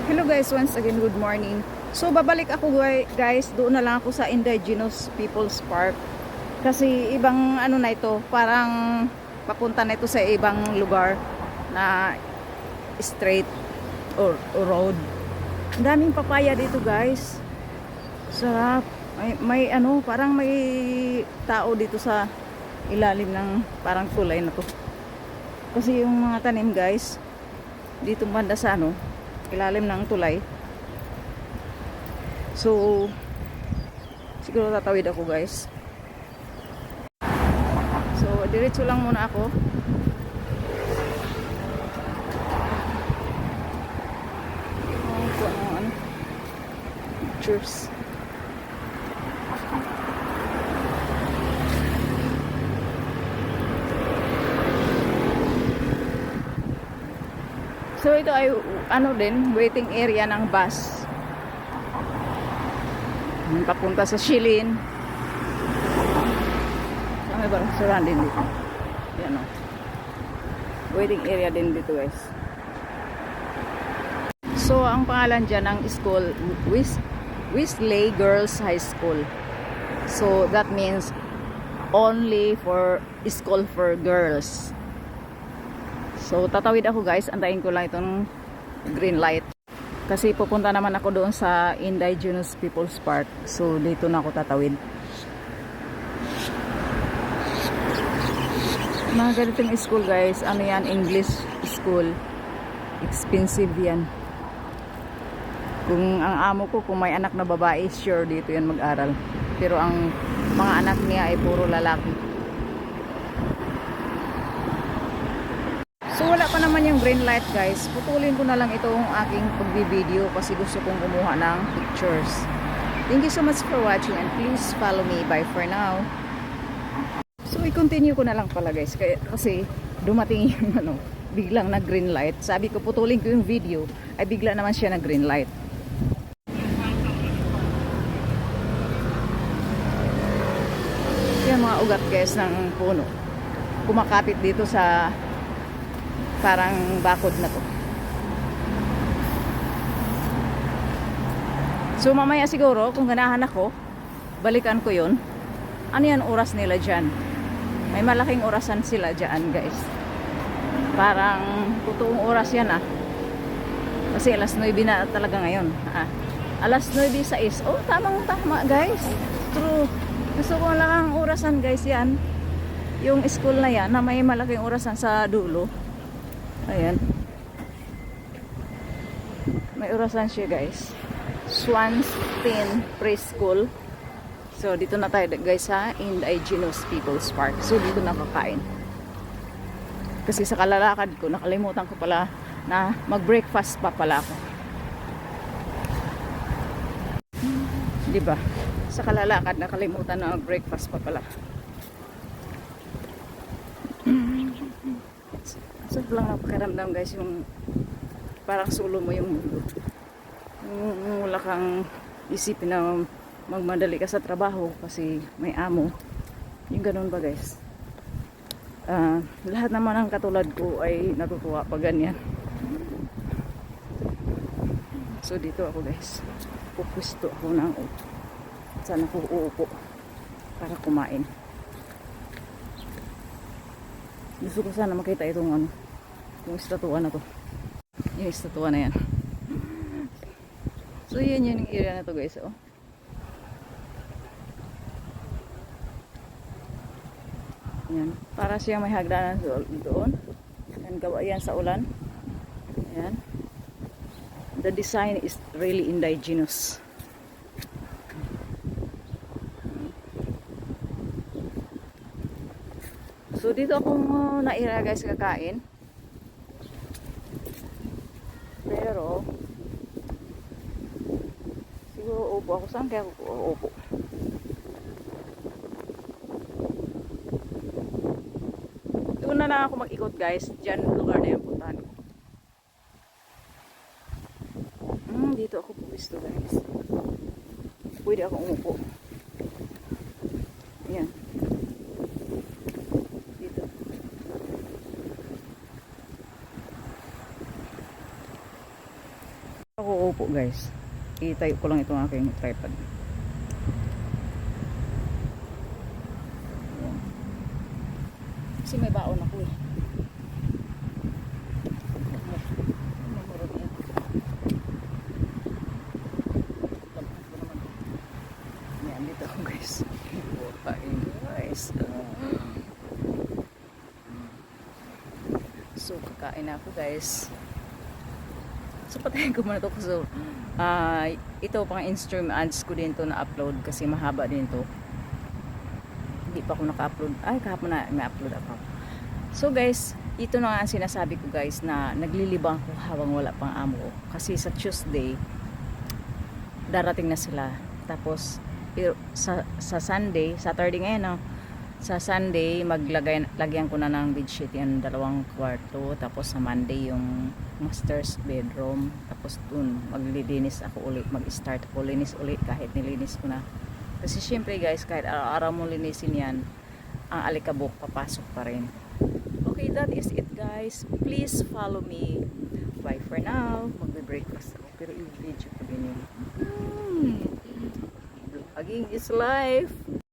Hello guys, once again, good morning. So babalik ako guys, doon na lang ako sa Indigenous People's Park. Kasi ibang ano na ito, parang papunta na ito sa ibang lugar na straight or road. Ang daming papaya dito guys. Sarap. May ano, parang may tao dito sa ilalim ng parang tulay na to. Kasi yung mga tanim guys, dito banda sa ano, ilalim ng tulay. So siguro tatawid ako guys. So diretso lang muna ako. Ano, pictures. So ito ay ano din, waiting area ng bus. Papunta sa Shilin. May ba restaurant din dito? Yan o. Waiting area din dito guys. So ang pangalan dyan ng school, Wesley Girls High School. So that means only for school for girls. So tatawid ako guys, antayin ko lang itong green light. Kasi pupunta naman ako doon sa Indigenous People's Park. So dito na ako tatawid. Mga ganitong school guys, ano yan, English school. Expensive yan. Kung ang amo ko, kung may anak na babae, sure dito yan mag-aral. Pero ang mga anak niya ay puro lalaki. So wala pa naman yung green light guys. Putulin ko na lang itong aking pagbi-video kasi gusto kong kumuha ng pictures. Thank you so much for watching and please follow me. Bye for now. So i-continue ko na lang pala guys kasi dumating yung ano, biglang nag green light. Sabi ko putulin ko yung video ay bigla naman siya nag green light. Yan mga ugat guys ng puno. Kumakapit dito sa parang bakod na to. So mamaya siguro kung ganahan ako, balikan ko yun. Ano yan oras nila dyan? May malaking orasan sila dyan guys. Parang totoong oras yan ah. Kasi alas 9 na talaga ngayon. Alas 9:06. Oh, tamang tama guys. True. Gusto ko lang ang orasan guys yan. Yung school na yan na may malaking orasan sa dulo. Ayan. May orasan siya guys. Swanston Preschool. So dito na tayo guys sa Indigenous People's Park. So dito na kakain. Kasi sa kalalakad ko nakalimutan ko pala na mag-breakfast pa pala ako. Diba? Sa kalalakad nakalimutan na mag-breakfast pa pala. So lang napakiramdam guys yung parang solo mo yung mundo. Yung wala kang isipin na magmadali ka sa trabaho kasi may amo. Yung ganun ba guys? Lahat naman ng katulad ko ay natutuwa pag ganyan. So dito ako guys. Pupwesto ako ng saan ako uupo para kumain. Gusto ko sana makita itong ano, yung estatwa na to. Yung estatwa na yan. So yan yung area na to guys oh. Yan. Para siya may hagdanan doon. Yan, gawa yan sa ulan. Yan. The design is really indigenous. So dito akong naira guys kakain. Pero siguro upo ako. Saan kaya ako upo? Doon na lang ako mag-ikot guys. Diyan lugar na yung puntahan ko. Dito ako pumisto guys. Pwede akong umupo. Ayan. Dito. Ako upo guys. Itayo ko lang itong aking tripod. Ayan. Kasi may baon ako eh. Mamurot yan. Lampang ko naman. Yan, dito ako guys. Kain guys. So, kakain na ako guys. So, patayin ko muna ito. So, ito pang in-stream ads ko din to na upload kasi mahaba din to. Hindi pa ako naka-upload. Ay, kahapon na may upload ako. So guys, ito na nga ang sinasabi ko guys na naglilibang ako habang wala pang amo ko. Kasi sa Tuesday, darating na sila. Tapos, sa Sunday, Saturday ngayon, no? Sa Sunday, lagyan ko na ng bedsheet yung 2 kwarto. Tapos sa Monday, yung master's bedroom. Tapos dun, maglilinis ako ulit. Mag-start ako linis ulit kahit nilinis ko na. Kasi syempre guys, kahit araw-araw mo linisin yan, ang alikabok papasok pa rin. Okay, that is it guys. Please follow me. Bye for now. Magbe-breakfast ako. Pero i-video ko din yun. Vlogging is life.